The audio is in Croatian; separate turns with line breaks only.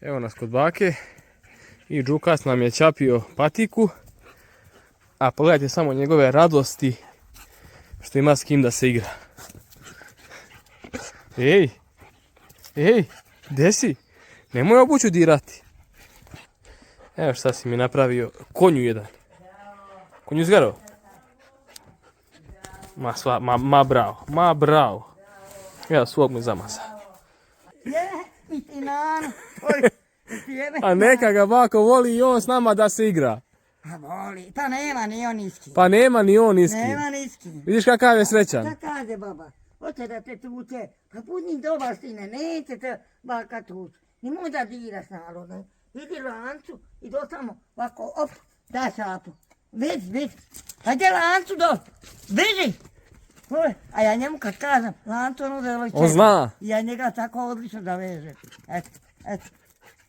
Evo nas kod bake i Džukas nam je čapio patiku, a pogledajte samo njegove radosti što ima s kim da se igra. Ej, gdje si? Nemoj obuću dirati. Evo šta si mi napravio, konju jedan. Konju zgaro? Ma bravo. Ja svog me zamaza. A neka ga bako voli i on s nama da se igra.
A voli, pa nema ni on iski.
Pa nema ni on iski.
Nema ni iski.
Vidiš kakav je srećan.
Šta kaže baba? Hoće da te tuče. Pa budni dobar sine, neće te baka tući. Nemoj da diraš narodno. Idi lancu i do tamo, ovako, op, da šapu. Vidi. Hajde lancu do, beži. A ja njemu kad kažem, lancu ono zelo čeka.
On zna.
Ja njega tako odlično da vežem. Eto.